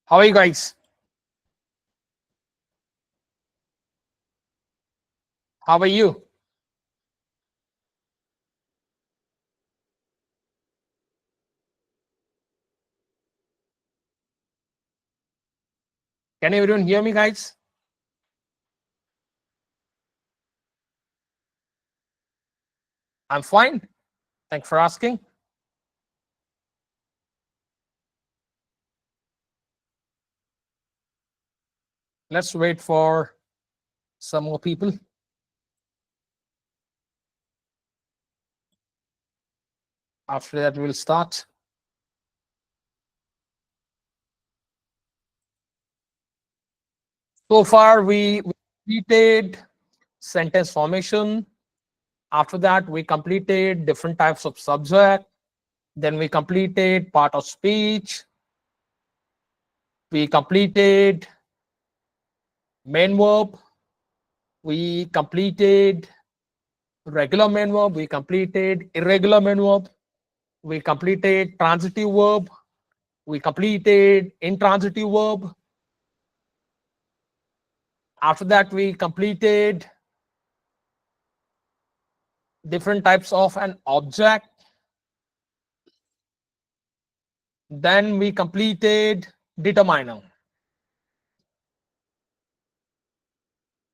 How are you guys? How are you? Can everyone hear me, guys? I'm fine. Thanks for asking. Let's wait for some more people. After that, we'll start. So far, we completed sentence formation. After that, we completed different types of subject. Then we completed part of speech. We completed main verb. We completed regular main verb. We completed irregular main verb. We completed transitive verb. We completed intransitive verb. After that, we completed different types of an object. Then we completed determiner.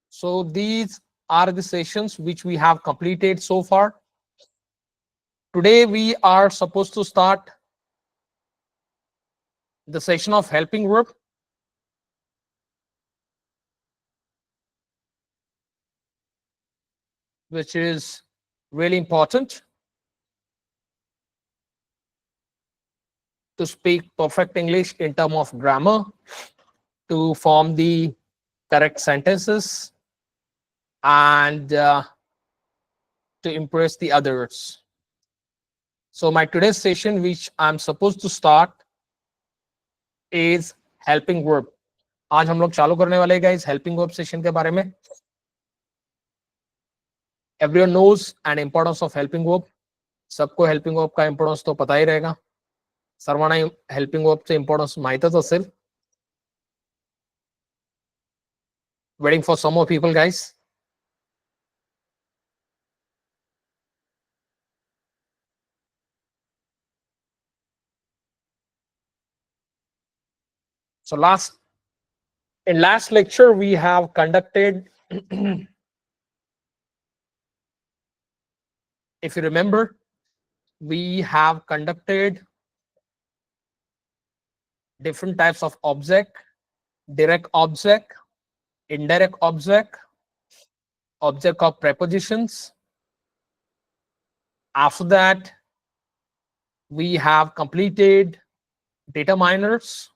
So these are the sessions which we have completed so far. Today we are supposed to start the session of helping verb. Which is really important to speak perfect English in terms of grammar, to form the correct sentences, and to impress the others. So my today's session, which I'm supposed to start, is helping verb. आज हम लोग चालू करने वाले guys helping verb session के बारे में. Everyone knows an importance of helping verb. सबको helping verb का importance तो पता ही रहेगा. सर्वांना helping verb चे importance माहितच असेल. Waiting for some more people, guys. So in last lecture we have conducted if you remember, we have conducted different types of object: direct object, indirect object, object of prepositions. After that, we have completed determiners.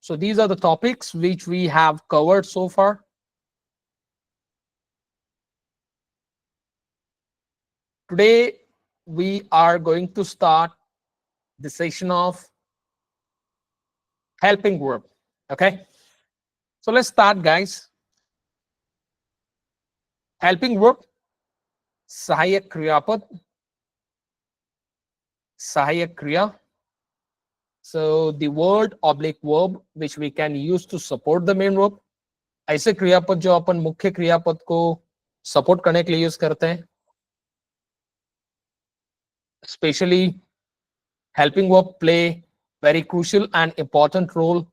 So these are the topics which we have covered so far. Today, we are going to start the session of helping verb. Okay. So let's start, guys. Helping verb, सहायक क्रियापद, सहायक क्रिया. So the word oblique verb which we can use to support the main verb. ऐसे क्रियापद जो अपन मुख्य क्रियापद को सपोर्ट करने के लिए यूज करते हैं. Especially helping verb play very crucial and important role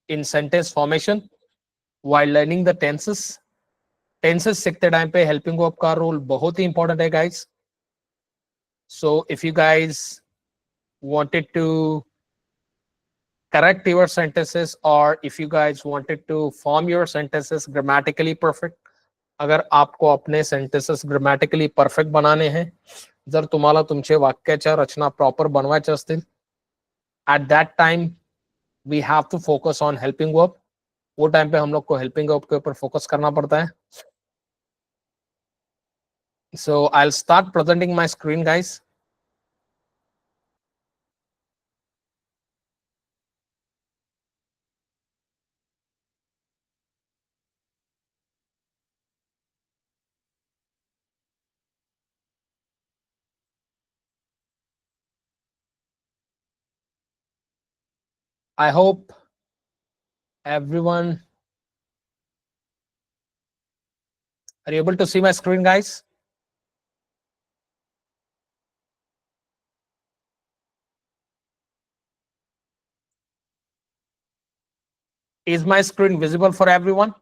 in sentence formation while learning the tenses. Tenses सीखते टाइम पे helping verb का रोल बहुत ही important है, guys. So if you guys wanted to correct your sentences, or if you guys wanted to form your sentences grammatically perfect, अगर आपको अपने sentences grammatically perfect बनाने हैं, जर तुम्हाला तुमचे वाक्याच्या रचना प्रॉपर बनवायचे असतील, at that time we have to focus on helping verb. वो टाइम पे हम लोग को helping verb के ऊपर फोकस करना पड़ता है. So I'll start presenting my screen, guys. I hope everyone are you able to see my screen, guys? Is my screen visible for everyone?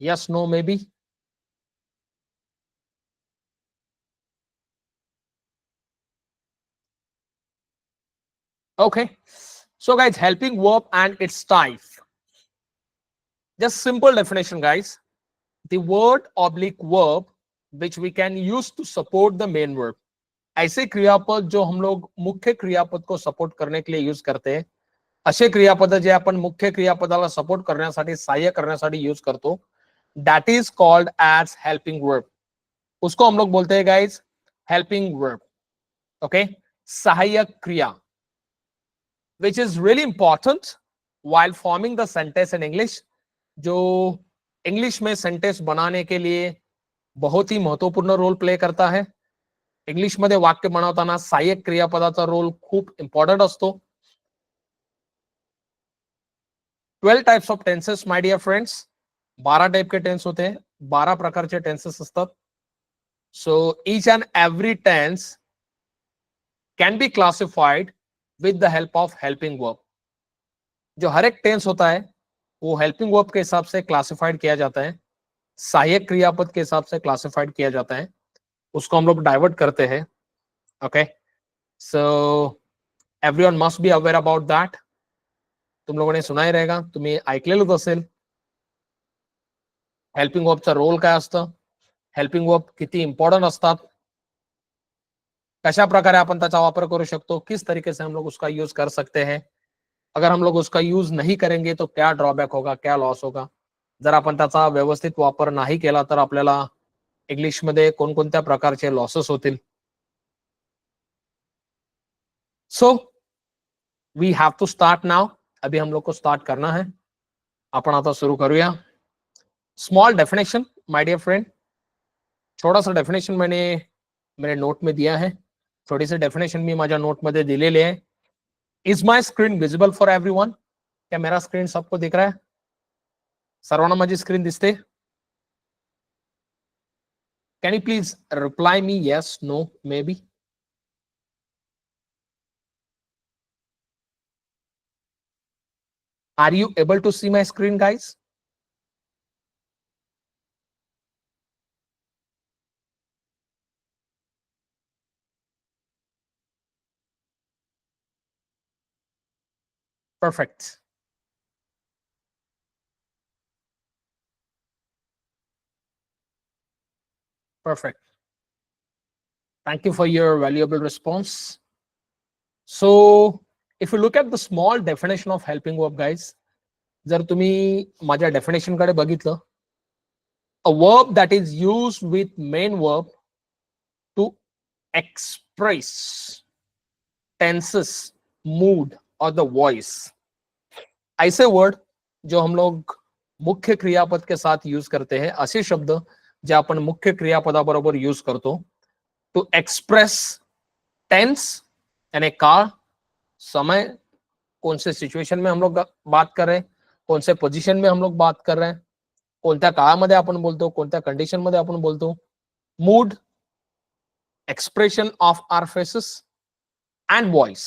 Yes, no, maybe. Okay. So, guys, helping verb and its type. Just simple definition, guys. The word oblique verb which we can use to support the main verb. ऐसे क्रियापद जो हम लोग मुख्य क्रियापद को support करने के लिए यूज करते हैं, असे क्रियापद जे आपण मुख्य क्रियापदाला सपोर्ट करण्यासाठी सहाय्य करण्यासाठी यूज करतो, that is called as helping verb. उसको हम लोग बोलते हैं गाइज हेल्पिंग वर्ब. ओके, सहायक क्रिया, which is really important while forming the sentence in English, जो इंग्लिश में सेंटेंस बनाने के लिए बहुत ही महत्वपूर्ण रोल प्ले करता है. इंग्लिश मध्ये वाक्य बनवताना सहाय्यक क्रियापदाचा रोल खूप इम्पॉर्टंट असतो. 12 types of tenses my dear friends. 12 type के टेन्स होते हैं, 12 प्रकारचे टेन्सेस असतात. So each and every tense can be classified with the help of helping verb. जो हर एक टेंस होता है वो हेल्पिंग वर्ब के हिसाब से क्लासिफाइड किया जाता है, सहायक क्रियापद के हिसाब से क्लासिफाइड किया जाता है. उसको हम लोग डाइवर्ट करते हैं. Okay, so everyone must be aware about that. तुम लोगों ने सुना ही रहेगा, तुम्ही ऐकलेलंच असेल हेल्पिंग वर्बचा रोल काय असतं, हेल्पिंग वर्ब किती इंपॉर्टंट असतात, कशा प्रकारे आपण त्याचा वापर करू शकतो, किस तरीके से हम लोग उसका यूज कर सकते हैं, अगर हम लोग उसका यूज नहीं करेंगे तो क्या ड्रॉबॅक होगा, क्या लॉस होगा, जर आपण त्याचा व्यवस्थित वापर नाही केला तर आपल्याला इंग्लिशमध्ये कोणकोणत्या प्रकारचे लॉसेस होतील. So we have to start now. अभी हम लोग को स्टार्ट करना है. आपण आता सुरू करूया. Small definition my dear friend. छोटा सा डेफिनेशन मैंने मेरे नोट में दिया है. थोड़ी सी डेफिनेशन मी माझ्या नोट मध्ये दिलेली आहे. Is my screen visible for everyone? क्या मेरा स्क्रीन सबको दिख रहा है? सर्वांना माझी स्क्रीन दिसते? Can you please reply me yes, no, maybe? Are you able to see my screen, guys? Perfect. Perfect. Thank you for your valuable response. So, if you look at the small definition of helping verb, guys, जर तुम्ही माझ्या definition कडे बघितलं, a verb that is used with main verb to express tenses, mood or the voice. ऐसे word जो हम लोग मुख्य क्रियापद के साथ यूज करते हैं, असे शब्द जे आपण मुख्य क्रियापदाबरोबर यूज करतो टू एक्सप्रेस टेंस यानी काळ, समय, कौन से सिच्युएशन में हम लोग बात कर रहे हैं, कौन से पोजीशन में हम लोग बात कर रहे हैं, कोणत्या काळामध्ये आपण बोलतो, कोणत्या कंडिशन मध्ये आपण बोलतो, mood, expression of our faces and voice,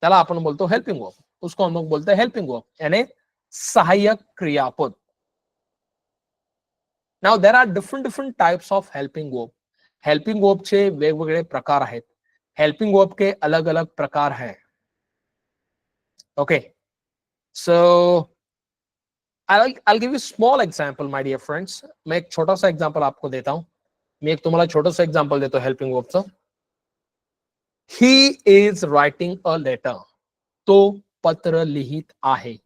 त्याला आपण बोलतो हेल्पिंग वर्ब. उसको हम लोग बोलते हैं हेल्पिंग वर्ब यानी सहायक क्रियापद. Now there are different types of helping verb. Helping verb चे वेगवेगळे प्रकार आहेत. हेल्पिंग वर्ब के अलग अलग प्रकार हैं. Okay, so I'll give you small example, my dear friends. मैं एक छोटा सा एग्जांपल आपको देता हूं. मैं एक तुम्हाला छोटा सा एग्जांपल देतो हेल्पिंग वर्बचं. He is writing a letter. तो पत्र लिहित आहे.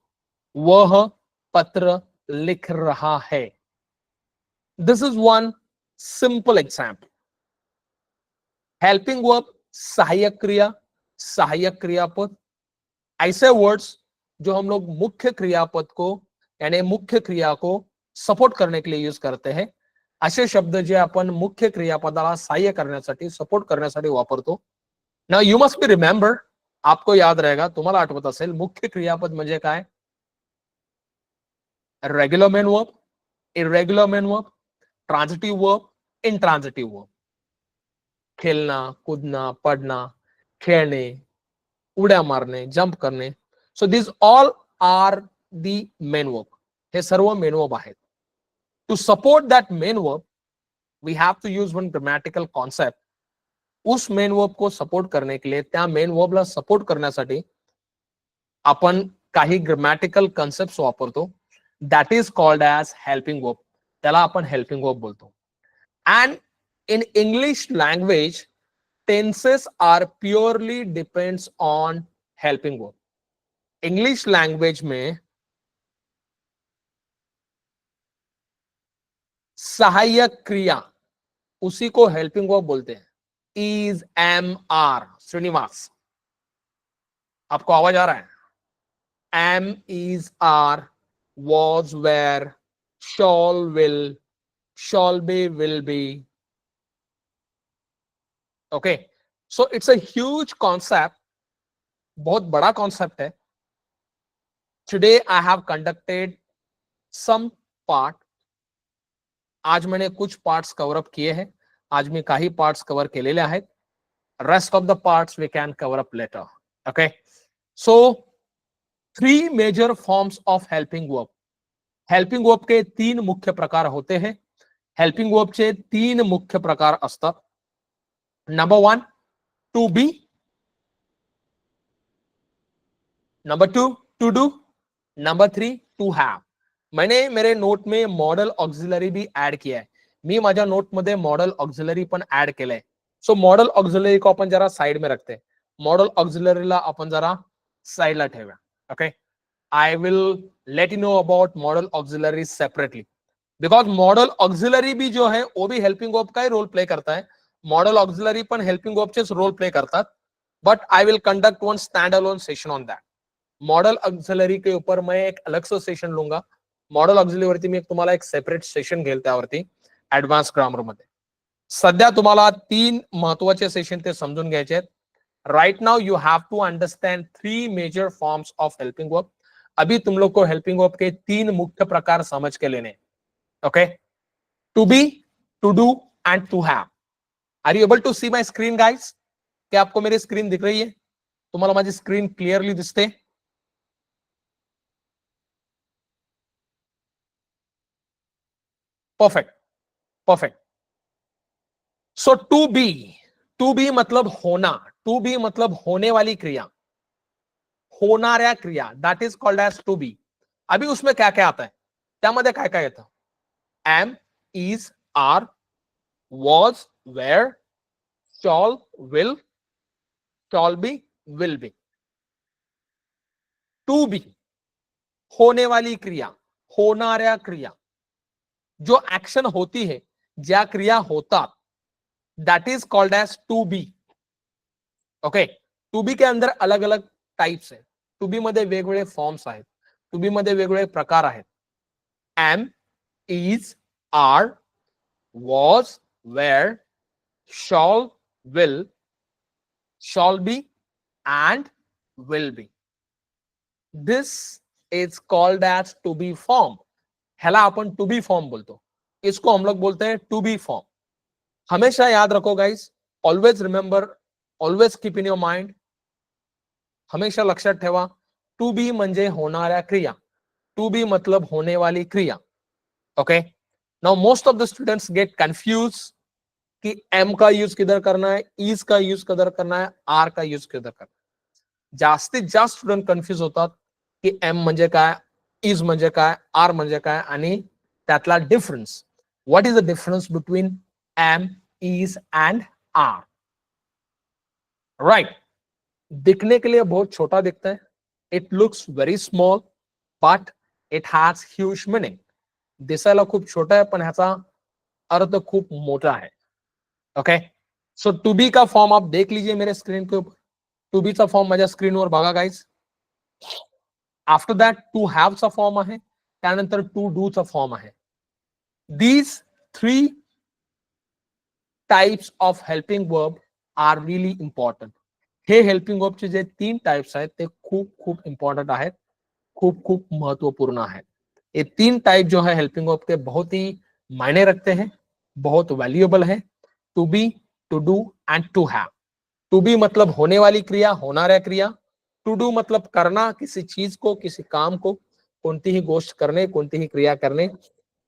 वह पत्र लिख रहा है. This is one simple example. Helping verb सहायक क्रिया, सहायक क्रियापद, ऐसे वर्ड्स जो हम लोग मुख्य क्रियापद को यानी मुख्य क्रिया को सपोर्ट करने के लिए यूज करते हैं, असे शब्द जे आपण मुख्य क्रियापदाला सहाय्य करण्यासाठी, सपोर्ट करण्यासाठी वापरतो, now you must be remember, आपको याद रहेगा, तुम्हाला आठवत असेल, मुख्य क्रियापद म्हणजे काय? Regular main verb, irregular main verb, transitive verb, intransitive verb. खेलना, कूदना, पडना, खेळणे, उड्या मारणे, जंप करणे. So this all are the main verb. हे सर्व मेन वर्ब आहेत. To support that main verb we have to use one grammatical concept. उस मेन वर्ब को सपोर्ट करने के लिए, त्या मेन वर्बला सपोर्ट करण्यासाठी आपण काही ग्रामॅटिकल कॉन्सेप्ट्स वापरतो. That is called as helping verb. त्याला आपण हेल्पिंग वर्ब बोलतो. And in English language tenses are purely depends on helping verb. English language में सहायक क्रिया, उसी को हेल्पिंग वर्ब बोलते हैं. Is, M, are. श्रीनिवास, आपको आवाज आ रहा है? Am, is, are, was, were, shall, will, shall be, will be. Okay, so it's a huge concept. बहुत बड़ा concept है. Today I have conducted some part. आज मैंने कुछ पार्ट्स कवर अप किए हैं. आज मी काही पार्ट्स कवर केलेले आहेत. Rest of the parts we can cover up later. Okay, so 3 major forms of helping verb. Helping verb के 3 मुख्य प्रकार होते हैं. हेल्पिंग वर्बचे 3 मुख्य प्रकार असतात. Number 1 to be, number 2 to do, number 3 to have. मैंने मेरे नोट में मॉडल ऑक्सिलरी भी ऐड किया है. मी माझ्या नोट मध्ये मॉडल ऑक्सिलरी पण ऐड केलंय. सो मॉडल ऑक्सिलरी को आपण जरा साइड में रखते हैं. मॉडल ऑक्सिलरीला आपण जरा साइडला ठेवूया. Okay, I will let you know about model auxiliaries separately, because model auxiliary भी जो है वो भी helping verb का ही रोल प्ले करता है. मॉडल ऑक्सिलरी पण हेल्पिंग वर्बचेच रोल प्ले करतात. But I will conduct one stand alone session on that. Model auxiliary के ऊपर मैं एक अलग से सेशन लूंगा. मॉडल ऑक्सिलरी वरती मी तुम्हाला एक सेपरेट सेशन घेईल त्यावरती ऍडव्हान्स ग्रामर मध्ये. सध्या तुम्हाला 3 महत्वाचे सेशन ते समजून घ्यायचे आहेत. Right now you have to understand 3 major forms of helping verb. अभी तुम लोग को हेल्पिंग वर्ब के 3 मुख्य प्रकार समझ के लेने. Okay, to be, to do and to have. Are you able to see my screen guys? क्या आपको मेरी स्क्रीन दिख रही है? तुम्हाला माझी स्क्रीन क्लियरली दिसते? Perfect, perfect. So to be मतलब होना. टू बी मतलब होने वाली क्रिया, होणाऱ्या क्रिया. That is called as to be. अभी उसमें क्या क्या आता है? त्यामध्ये काय काय येतं? Am, is, are, was, where, shall, will be. To be होने वाली क्रिया, होणाऱ्या क्रिया, जो एक्शन होती है, ज्या क्रिया होतात, that is called as to be. Okay, to be के अंदर अलग अलग टाइप्स है. टू बी मध्ये वेगवेगळे फॉर्म्स आहेत. टू बी मध्ये वेगवेगळे प्रकार आहेत. Am, is, are, was, where, shall be and will be. This is called as to be form. हेला अपन टू बी फॉर्म बोलतो. इसको हम लोग बोलते हैं टू बी फॉर्म. हमेशा याद रखो guys, always remember, always keep in your mind. हमेशा लक्षात ठेवा, टू बी म्हणजे होणाऱ्या क्रिया. टू बी मतलब होने वाली क्रिया. Okay, now most of the students get confuse कि एम का यूज किधर करना है, इज का यूज किधर करना है, आर का यूज किधर करना है. जास्तीत जास्त स्टुडंट कन्फ्यूज होतात की एम म्हणजे काय, इज म्हणजे काय, आर म्हणजे काय, आणि त्यातला difference. What is the difference between am, is and are? Right, दिखने के लिए बहुत छोटा दिखता है. It looks very small but it has huge meaning. दिसायला खूप छोटा है पण ह्याचा अर्थ खूप मोठा है. ओके, सो टू बी का फॉर्म आप देख लीजिए मेरे स्क्रीन के ऊपर. टू बी चा फॉर्म माझ्या स्क्रीनवर बघा guys. After that to have चा फॉर्म आहे, त्यानंतर टू डू चा फॉर्म आहे. These 3 types of helping verb are really important. हे हेल्पिंग वर्बचे जे 3 टाइप्स आहेत ते खूप खूप इंपॉर्टेंट आहेत, खूप खूप महत्वपूर्ण है। ये 3 टाइप जो है हेल्पिंग वर्ब के बहुत ही मायने रखते हैं, बहुत वैल्यूएबल है। To be, to do and to have. To be मतलब होने वाली क्रिया, होणाऱ्या क्रिया। टू डू मतलब करना, किसी चीज को, किसी काम को, कोणतीही गोष्ट करणे, कोणतीही क्रिया करणे।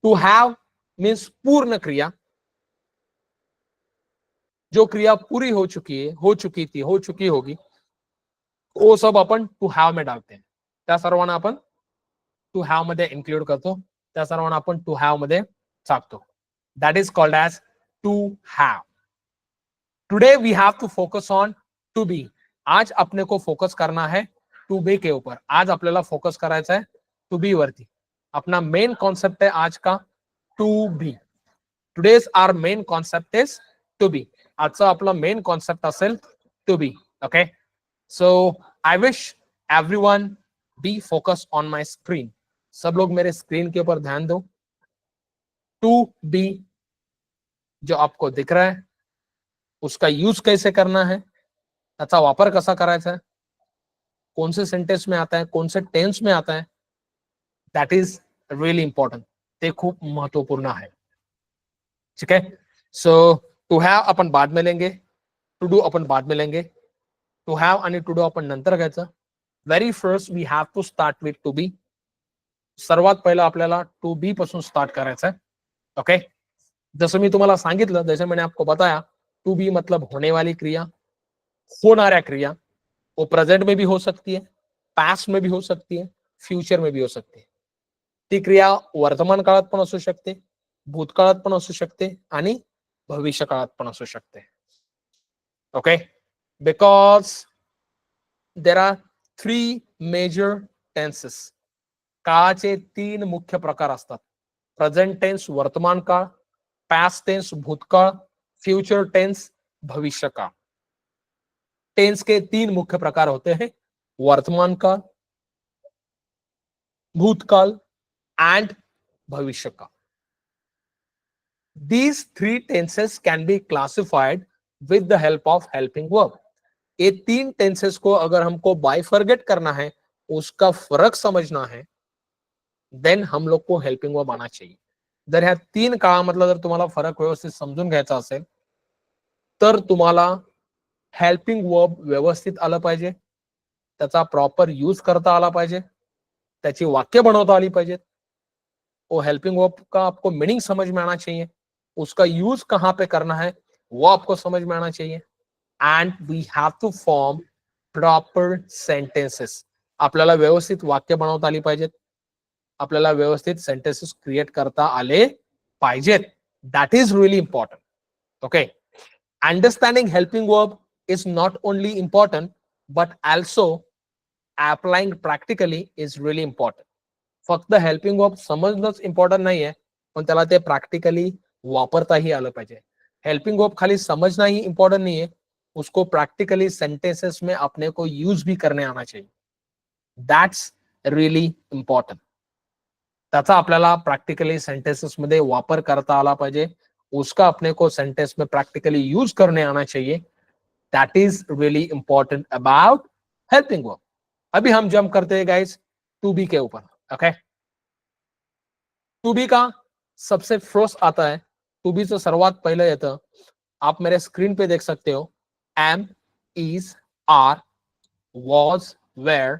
टू हैव मीन्स पूर्ण क्रिया, जो क्रिया पूरी हो चुकी है, हो चुकी थी, हो चुकी होगी, वो सब अपन टू हैव में डालते हैं। त्या सर्वांना आपण टू हैव मध्ये इन्क्लूड करतो, त्या सर्वांना आपण टू हैव मध्ये टाकतो। That is called as to have. Today we have to focus on to be. आज अपने को फोकस करना है टू बी के ऊपर। आज आपल्याला फोकस करायचा है टू बी वरती। अपना मेन कॉन्सेप्ट है आज का to be. Today's our main concept is to be. आजचा आपला मेन कॉन्सेप्ट असेल to be. Okay, so I wish everyone be focus on my screen. सब लोग मेरे स्क्रीन के ऊपर ध्यान दो। टू बी जो आपको दिख रहा है, उसका यूज कैसे करना है, त्याचा वापर कसा करायचा है, कौन से सेंटेंस में आता है, कौन से टेंस में आता है, दैट इज रियली इंपॉर्टेंट। ते खूप महत्वपूर्ण है। ठीक है, सो टू हैव अपन बाद में लेंगे, टू डू अपन बाद में लेंगे। टू हैव आणि टू डू आपण नंतर घ्यायचं। Very first we have to start with to be. सर्वात पहिला आपल्याला टू बी पासून स्टार्ट करायचं है। ओके, जसं मी तुम्हाला सांगितलं, जैसे मैंने आपको बताया, टू बी मतलब होने वाली क्रिया, होणाऱ्या क्रिया। वो प्रेजेंट में भी हो सकती है, पास्ट में भी हो सकती है, फ्यूचर में भी हो सकती है। ती क्रिया वर्तमान काळात पण असू शकते, भूतकाळात पण असू शकते आणि भविष्य काळात पण असू शकते। Okay, because there are 3 major tenses. काळाचे 3 मुख्य प्रकार असतात। प्रेझेंट टेन्स वर्तमान काळ, पास्ट टेन्स भूतकाळ, फ्यूचर टेन्स भविष्य काळ। टेंस के 3 मुख्य प्रकार होते हैं, वर्तमान काल, भूतकाल एंड भविष्य काल। These 3 tenses can be classified with the help of helping verb। ये 3 टेंसेस को अगर हमको बाइफर्गेट करना है, उसका फरक समझना है, देन हम लोग को हेल्पिंग वर्ब आना चाहिए। जर ह्या 3 काळामधला जर तुम्हाला फरक व्यवस्थित समजून घ्यायचा असेल, तर तुम्हाला हेल्पिंग वर्ब व्यवस्थित आलं पाहिजे, त्याचा प्रॉपर यूज करता आला पाहिजे, त्याची वाक्य बनवता आली पाहिजेत। वो हेल्पिंग वर्ब का आपको मीनिंग समझ में आना चाहिए, उसका यूज कहां पे करना है वो आपको समझ में आना चाहिए। And we have to form proper sentences. आपल्याला व्यवस्थित वाक्य बनवता आली पाहिजेत, आपल्याला व्यवस्थित सेंटेन्सेस क्रिएट करता आले पाहिजेत। That is really important. Okay, understanding helping verb is not only important but also applying practically is really important। फक्त हेल्पिंग वर्ब समजणंच इम्पॉर्टंट नाहीये, पण त्याला ते प्रॅक्टिकली वापरताही आलं पाहिजे। हेल्पिंग वर्ब खाली समझना ही इम्पॉर्टंट नहीं है, उसको प्रैक्टिकली सेंटेंसेस में अपने को यूज भी करने आना चाहिए। That's really important. त्याचा आपल्याला प्रैक्टिकली सेंटेंसेस मध्ये वापर करता आला पाहिजे, उसका अपने को सेंटेंस में प्रैक्टिकली यूज करने आना चाहिए। That is really important about helping verb. अभी हम जंप करते हैं गाइस टू बी के ऊपर। ओके, टू बी का सबसे फर्स्ट आता है, टू बी से सर्वात पहले येतं, आप मेरे स्क्रीन पे देख सकते हो, am, is, are, was, were,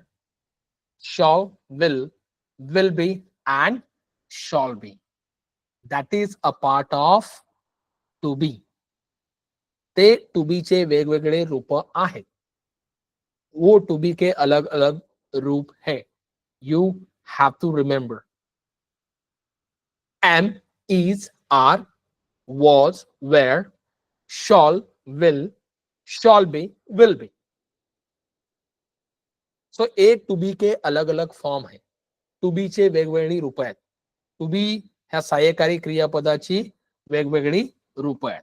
shall, will be and shall be. That is a part of to be. ते टू बी चे वेगवेगळे रूप आहेत, वो टू बी के अलग अलग रूप है। You have to remember am, is, are, was, were, shall, shall be, will be। So a to be के अलग अलग फॉर्म आहे, टू बी चे वेगवेगळी रूप आहेत। टू बी ह्या सहाय्यकारी क्रियापदाची वेगवेगळी रूप आहेत।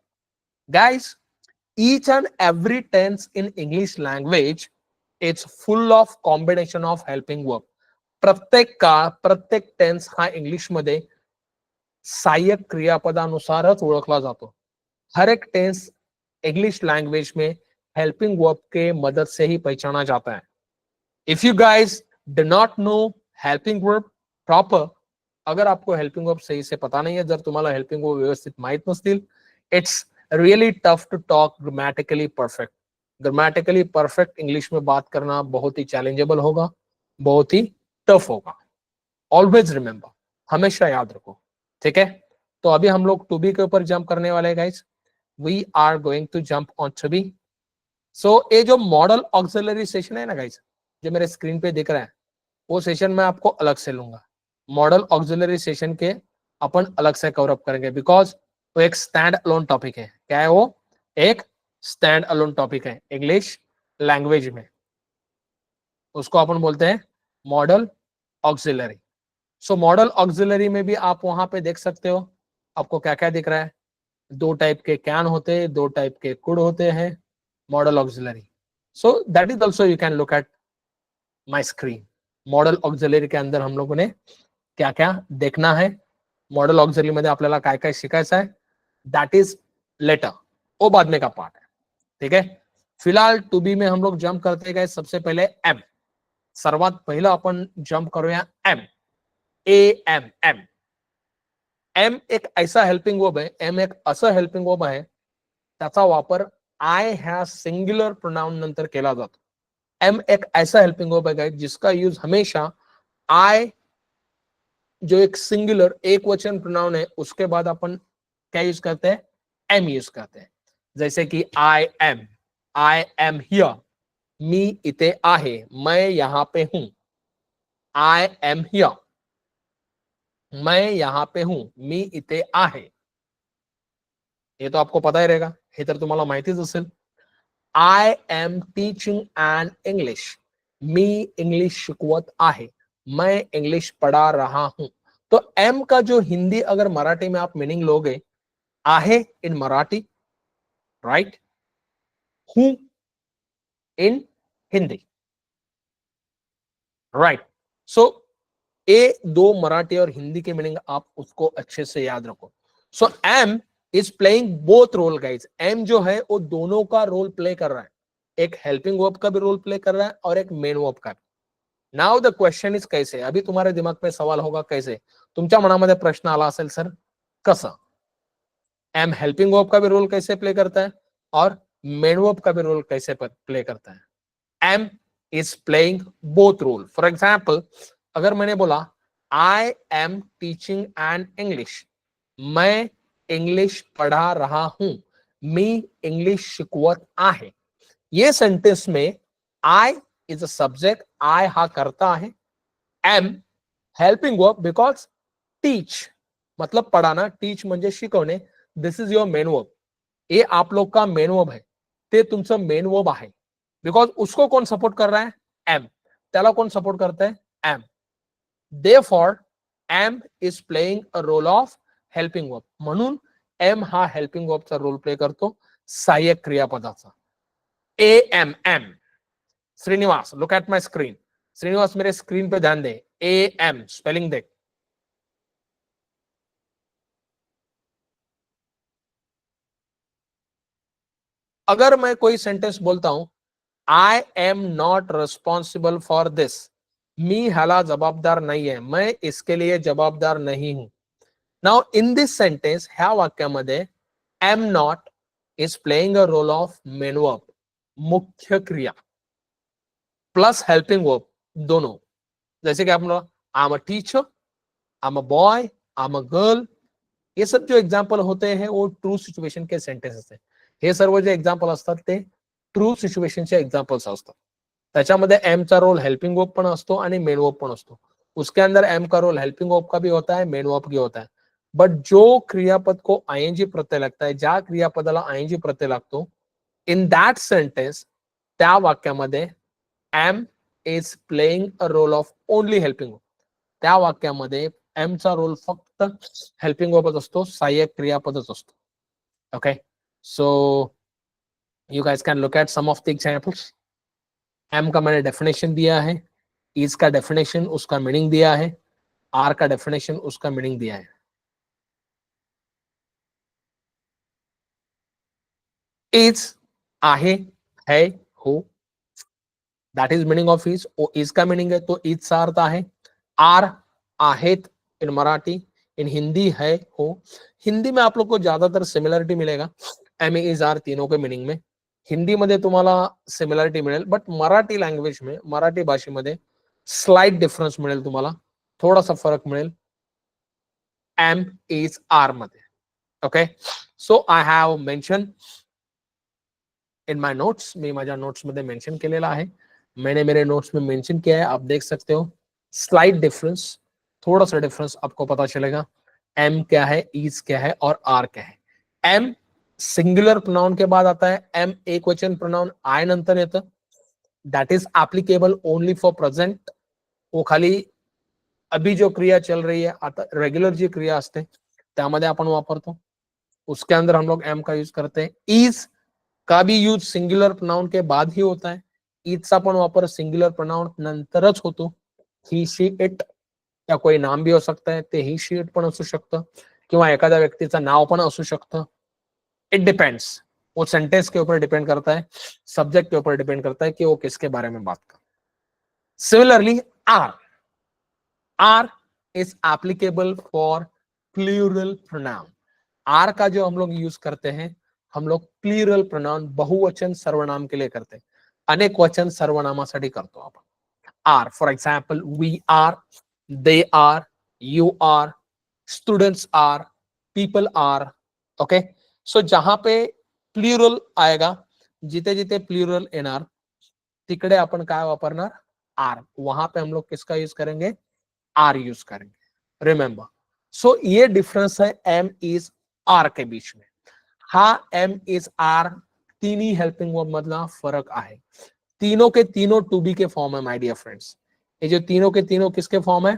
Guys, each and every tense in English language it's full of combination of helping verb। प्रत्येक काळ, प्रत्येक टेन्स हा इंग्लिश मध्ये सहाय्यक क्रियापदानुसारच ओळखला जातो। हर एक टेंस इंग्लिश लैंग्वेज में हेल्पिंग वर्ब के मदद से ही पहचाना जाता है. If you guys do not know helping verb proper, अगर आपको हेल्पिंग वर्ब सही से पता नाही आहे, जर तुम्हाला हेल्पिंग वर्ब व्यवस्थित माहित नसतील, it's really tough to talk grammatically perfect. Grammatically perfect English में बात करना बहुत ही चैलेंजेबल होगा, बहुत ही टफ होगा. ऑलवेज रिमेंबर, हमेशा याद रखो. ठीक है, तो अभी हम लोग टू बी के ऊपर जंप करने वाले हैं guys. We are going to jump on to be. सो ये जो मॉडल ऑक्सिलरी सेशन है ना गाइस, जो मेरे स्क्रीन पे दिख रहा है, वो सेशन मैं आपको अलग से लूंगा. मॉडल ऑक्सिलरी सेशन के अपन अलग से कवर अप करेंगे, बिकॉज वो एक स्टैंड अलोन टॉपिक है. क्या है वो? एक स्टैंड अलोन टॉपिक है इंग्लिश लैंग्वेज में. उसको अपन बोलते हैं मॉडल ऑक्सिलरी. सो मॉडल ऑक्सिलरी में भी आप वहां पे देख सकते हो आपको क्या क्या दिख रहा है. दो टाइप के कैन होते हैं, दो टाइप के कुड होते हैं model auxiliary. So that is also you can look at my screen. Model auxiliary के अंदर हम लोगों ने क्या क्या देखना है, मॉडल ऑक्सिलरी मध्ये आपल्याला काय काय शिकायचं आहे, दैट इज लेटर, वो बाद में का पार्ट है. ठीक है, फिलहाल टू बी में हम लोग जंप करते गए. सबसे पहले एम, सर्वात पहिलं आपण जंप करूया am. A M am. Am एक ऐसा हेल्पिंग वर्ब आहे, एम एक असं हेल्पिंग वर्ब आहे त्याचा वापर आय ह्या सिंग्युलर प्रोनाउन नंतर केला जातो. एम एक ऐसा हेल्पिंग वर्ब है जिसका यूज हमेशा आई, जो एक सिंगुलर एक वचन प्रोनाउन है, उसके बाद अपन क्या यूज करते हैं? एम यूज करते हैं. जैसे कि आई एम हियर, मी इथे आहे, मैं यहां पे हूं. आई एम हियर, मैं यहां पे हूं, मी इथे आहे. ये तो आपको पता ही रहेगा, हे तर तुम्हाला माहितीच असेल. I am teaching an English, मी इंग्लिश शिकवत आहे, मैं इंग्लिश पढ़ा रहा हूं. तो एम का जो हिंदी अगर मराठी में आप मीनिंग लोगे, आहे इन मराठी, राइट, हूं इन हिंदी, राइट. सो ये दो मराठी और हिंदी के मीनिंग आप उसको अच्छे से याद रखो. So am is playing both role guys. Am जो है वो दोनों का रोल प्ले कर रहा है, एक हेल्पिंग वर्ब का भी रोल प्ले कर रहा है और एक मेन वर्ब का. नाउ द क्वेश्चन इज कैसे. अभी तुम्हारे दिमाग में सवाल होगा कैसे, तुमच्या मनामध्ये प्रश्न आला असेल सर कसं, एम हेल्पिंग वर्ब का भी रोल कैसे प्ले करता है और मेन वर्ब का भी रोल कैसे प्ले करता है. Am is playing both role. For example, अगर मैंने बोला I am teaching an English, मैं इंग्लिश पढ़ा रहा हूं, मी इंग्लिश शिकवत आहे, ये सेंटेंस में आई इज अ सब्जेक्ट, आई हा करता है, am helping verb because teach मतलब पढ़ाना, टीच म्हणजे शिकवणे, this is your main verb. ये आप लोग का मेन वर्ब है, ते तुमचं मेन वर्ब आहे. बिकॉज उसको कौन सपोर्ट कर रहा है? एम. त्याला कौन सपोर्ट करता है? Am. Therefore am is playing a role of helping verb. म्हणून एम हा हेल्पिंग वर्बचा रोल प्ले करतो सहाय्यक क्रियापदाचा. A M am. Srinivas, look at my screen. Srinivas मेरे स्क्रीन पे ध्यान दे. ए एम स्पेलिंग देख. अगर मैं कोई सेंटेंस बोलता हूं I am not responsible for this, मी ह्याला जबाबदार नाही आहे, मैं इसके लिए जबाबदार नहीं हूं. नाउ इन दिस सेंटेंस, ह्या वाक्यामध्ये am not is playing a role of main verb, मुख्य क्रिया, प्लस हेल्पिंग वर्ब दोनों. जैसे कि आप लोग I am a teacher, I am a boy, I am a girl, ये सब जो एग्जाम्पल होते हैं वो ट्रू सिच्युएशन के सेंटेन्सेस आहे. हे सर्व जे एक्झाम्पल असतात ते ट्रू सिच्युएशनचे एक्झाम्पल्स असतात. त्याच्यामध्ये एम चा रोल हेल्पिंग वर्ब पण असतो आणि मेन वर्ब पण असतो. उसके अंदर एम का रोल हेल्पिंग वर्ब का भी होता है, मेन वर्ब भी होता है. बट जो क्रियापद को आईएनजी प्रत्यय लगता है, ज्या क्रियापदाला आईएनजी प्रत्यय लागतो, इन दॅट सेंटेन्स, त्या वाक्यामध्ये am is playing a role of only helping verb. त्या वाक्यामध्ये एम चा रोल फक्त हेल्पिंग वर्बच असतो, सहाय्यक क्रियापदच असतो. Okay, so you guys can look at some of the examples. Am का मैंने डेफिनेशन दिया है, इज का डेफिनेशन उसका मीनिंग दिया है, आर का डेफिनेशन उसका मीनिंग दिया है. इज आहे है, हो, that is meaning of is. Is का मीनिंग है तो इज चा अर्थ आहे. आर, आहेत इन मराठी, इन हिंदी है, हो. हिंदी में आप लोग को ज्यादातर सिमिलरिटी मिलेगा एम, इज, आर तीनों के मीनिंग में. हिंदी मध्ये तुम्हाला सिमिलरिटी मिळेल, बट मराठी लँग्वेज में, मराठी भाषेमध्ये स्लाइट डिफरन्स मिळेल तुम्हाला, थोडासा फरक मिळेल एम, इज, आर मध्ये. Okay, so I have mention in my notes, मी माझ्या नोट्स मध्ये मेंशन केलेला आहे. मैंने मेरे नोट्स में मेंशन किया है, आप देख सकते हो. स्लाइट डिफरेंस, थोड़ा सा डिफरेंस आपको पता चलेगा. एम क्या है, इज क्या है और आर क्या है. एम सिंगुलर प्रोनाउन के बाद आता है. एम एक वचन प्रोनाउन आय नंतर येतं. That is applicable only for present. वो खाली अभी जो क्रिया चल रही है, आता रेगुलर जी क्रिया असते त्यामध्ये आपण वापरतो, उसके अंदर हम लोग एम का यूज करते हैं. इज का भी यूज सिंगुलर प्रोनाउन के बाद ही होता है. इजचा पण वापर सिंगुलर प्रोनाउन नंतरच होतो. ही, शी, इट या कोई नाम भी हो सकता है, ते ही, शी, इट पण असू शकतं किंवा एखाद्या व्यक्तीचं नाव पण असू शकतं. इट डिपेंड्स, वो सेंटेंस के ऊपर डिपेंड करता है, सब्जेक्ट के ऊपर डिपेंड करता है कि वो किसके बारे में बात कर. Similarly are, are is applicable for plural pronoun. Are का जो हम लोग यूज करते हैं, हम लोग प्लूरल प्रोनाउन बहुवचन सर्वनाम के लिए करते हैं. अनेक वचन सर्वनामासाठी करतो आपण. Are for example, we are, they are, you are, students are, people are. Okay, so जहां पे प्लूरल आएगा, जिथे जिथे प्लूरल येणार तिकडे आपण काय वापरणार, आर. वहां पे हम लोग किसका यूज करेंगे, आर यूज करेंगे. रिमेंबर, सो ये डिफरेंस है एम, इज, आर के बीच में. हा एम, इज, आर तीनही हेल्पिंग वर्ब मधला फरक आहे. तीनों के तीनों टू बी के फॉर्म है माय डियर फ्रेंड्स. ये जो तीनों के तीनों किसके फॉर्म है,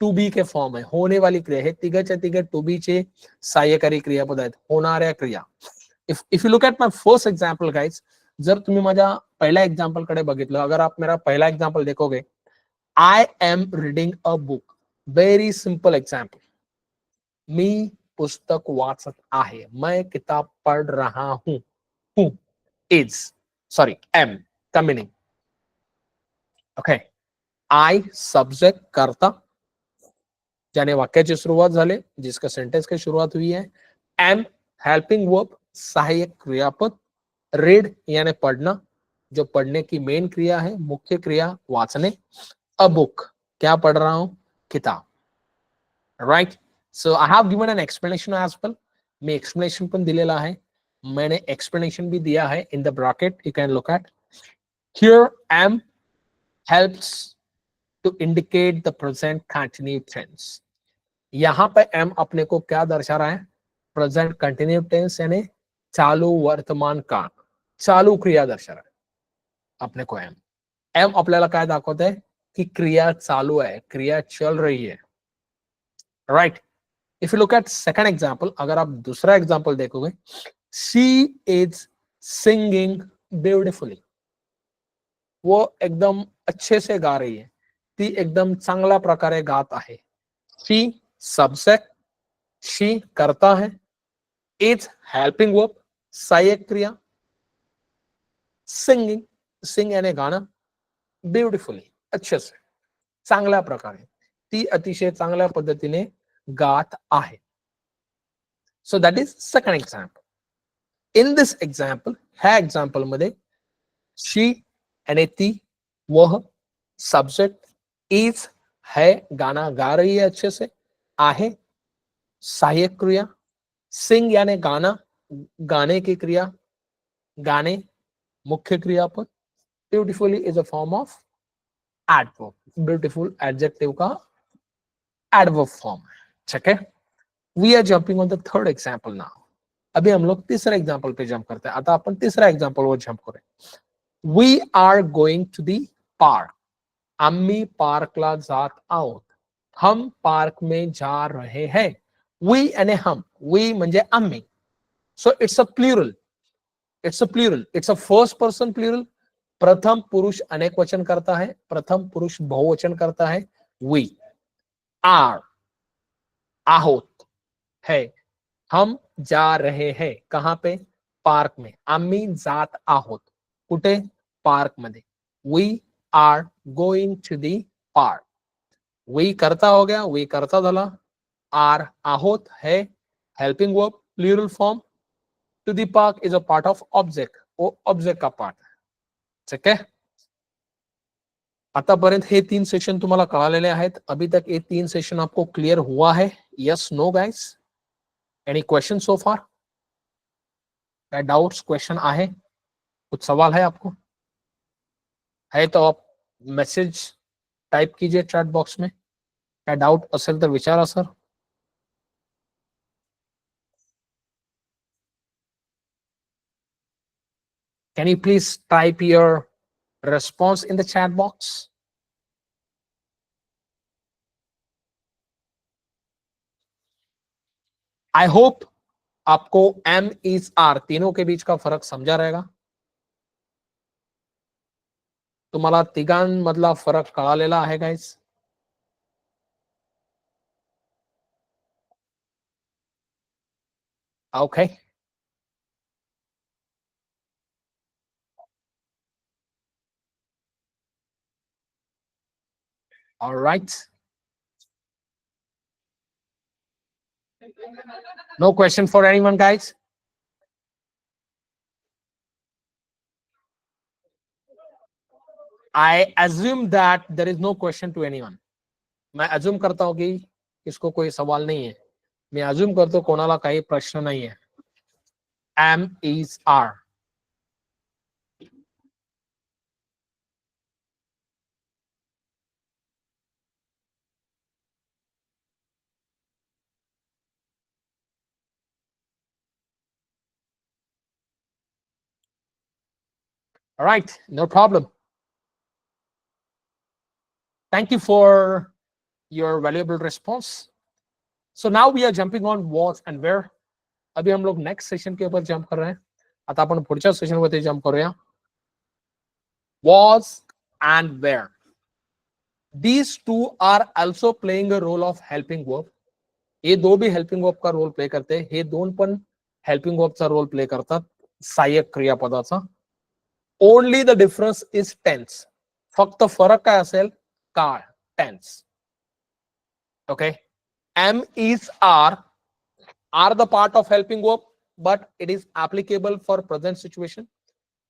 टू बी के फॉर्म है. होणे वाली क्रिया हे तिघच्या तिघे टू बी चे सहाय्यकारी क्रियापद आहेत, होणाऱ्या क्रिया. If you look at my first example guys, जर तुम्ही माझ्या पहिल्या एग्जांपल कडे बघितलं, अगर आप मेरा पहला एग्जांपल देखोगे, I am reading a book. Very simple example. मी पुस्तक वाचत आहे, मैं किताब पढ़ रहा हूं. हूं इज, सॉरी, एम का मीनिंग. ओके, आई सब्जेक्ट कर्ता, ज्याने वाक्याची सुरुवात झाली, जिसका सेंटेंस की शुरुआत हुई है. एम हेल्पिंग वर्ब, सहायक क्रियापद. रीड यानी पढ़ना, जो पढ़ने की मेन क्रिया है, मुख्य क्रिया वाचने. अ बुक, क्या पढ़ रहा हूं, किताब. Right, so I have given an explanation as well. मैं एक्सप्लेनेशन पण दिलेला आहे, मैंने एक्सप्लेनेशन भी दिया है in the bracket, you can look at. Here am helps to indicate the present continue tense. यहां पे एम अपने को क्या दर्शा रहा है, प्रेजेंट कंटिन्यू टेंस यानी चालू वर्तमान काळ, चालू क्रिया दर्शा रहा है अपने को एम. एम आपल्याला काय दाखवत है कि क्रिया चालू है, क्रिया चल रही है. Right, if you look at second example, अगर आप दूसरा एग्जांपल देखोगे, शी इज सिंगिंग ब्यूटिफुली. वो एकदम अच्छे से गा रही है, ती एकदम चांगल्या प्रकारे गात आहे. शी सब्जेक्ट, शी करता है, इज हेल्पिंग वर्ब, सहायक क्रिया. सिंगिंग, सिंग यानी गाणं, ब्युटिफुली अच्छे से, चांगल्या प्रकारे, ती अतिशय चांगल्या पद्धतीने गात आहे. So that is second example. In this example, ह्या एक्झाम्पल मध्ये शी यानी ती, वह सब्जेक्ट, इज है गाना गा रही है अच्छे से, आहे सहायक क्रिया, सिंग यानी गाना, गाने की क्रिया, गाने मुख्य क्रियापद. Beautifully is a form of adverb, beautiful adjective का एडवर्ब फॉर्म है. ठीक है, we are jumping on the third example now. अभी हम लोग तीसरे एग्जांपल पे जंप करते हैं. आता आपण तिसऱ्या एग्जांपल वर जंप करें. We are going to the park. आम्ही पार्कला जात आहोत, हम पार्क में जा रहे हैं. वी यानी हम, वी म्हणजे आम्ही. So it's a plural, it's a plural, it's a first person plural. प्रथम पुरुष अनेक वचन करता है, प्रथम पुरुष बहुवचन करता है. वी आर, आहोत, है. हम जा रहे हैं, कहां पे, पार्क में. आम्ही जात आहोत, कुठे? पार्क मध्ये. We are going to the park. We करता हो गया, वी करता झाला. आर आहोत है helping verb plural form. To the park is a part of object, वो ऑब्जेक्ट का पार्ट है. ठीक है. आतापर्यंत हे 3 सेशन तुम्हाला कळालेले आहेत. अभी तक ये 3 सेशन आपको क्लियर हुआ है? Yes, no guys? Any question so far? क्या डाउट्स, क्वेश्चन आहे? कुछ सवाल है आपको? है तो आप मैसेज टाइप कीजिए चैट बॉक्स में. क्या डाउट असेल तर विचारा sir. Can you please type your response in the chat box? I hope आपको M is R तीनों के बीच का फरक समझा रहेगा. तुम्हाला तिघांमधला फरक कळालेला आहे guys? Okay. All right. No question for anyone, guys? I assume that there is no question to anyone. मैं assume करता हूं कि इसको कोई सवाल नहीं है. मैं assume करता हूं कोणाला काही प्रश्न नहीं है. M is R. All right, no problem. Thank you for your valuable response. So now we are jumping on was and where. अभी हम लोग नेक्स्ट सेशन के ऊपर जंप कर रहे हैं. आता आपण पुढच्या सेशन वरती जंप करूया. Was and where. These two are also playing a role of helping verb. ये दो भी हेल्पिंग वर्ब का रोल प्ले करते हैं. हे दोन पण हेल्पिंग वर्बचा रोल प्ले करतात, सहाय्यक क्रियापदाचा. Only the difference is tense. फक्त फरक काय असेल? काळ, tense. Okay. M is are the part of helping verb, but it is applicable for present situation.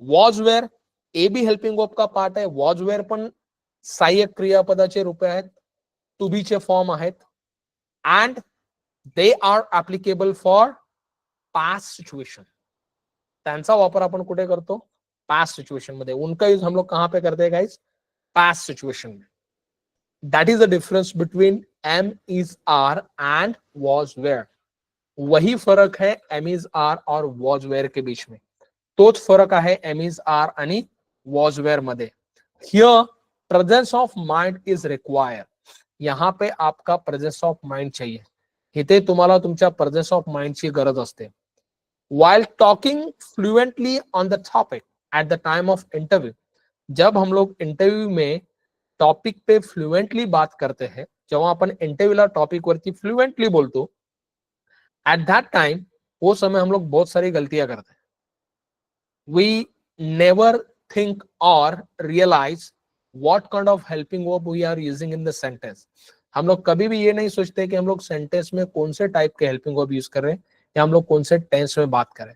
Was where A be helping verb का पार्ट आहे. was where पण सहाय्यक क्रियापदाचे रूपे आहेत, टू बी चे फॉर्म आहेत. and they are applicable for past situation. त्यांचा वापर आपण कुठे करतो? पास्ट सिचुएशन मध्ये. उनका यूज हम लोग कहां पे करते हैं गाइस? पास्ट सिचुएशन में. That is the difference between am is are and was were. वही फरक है एम इज आर और वॉज वेयर के बीच में. तोच फरक आहे एम इज आर आणि वॉज वेयर मध्ये. Here presence of mind is required. यहाँ पे आपका प्रेजेंस ऑफ माइंड चाहिए. इथे तुम्हाला तुमच्या प्रेजेंस ऑफ माइंडची गरज असते. While talking fluently on the topic at the time of interview, जब हम लोग इंटरव्यू में टॉपिक पे फ्लुएंटली बात करते हैं, जेव्हा आपण इंटरव्यूला टॉपिक वरती फ्लुएंटली बोलतो, at that time वो समय हम लोग बहुत सारी गलतियां करते हैं. We never think or realize what kind of helping verb we are using in the sentence. हम लोग कभी भी ये नहीं सोचते कि हम लोग सेंटेंस में कौन से टाइप के हेल्पिंग वर्ब यूज कर रहे हैं या हम लोग कोण से टेन्स में बात करें.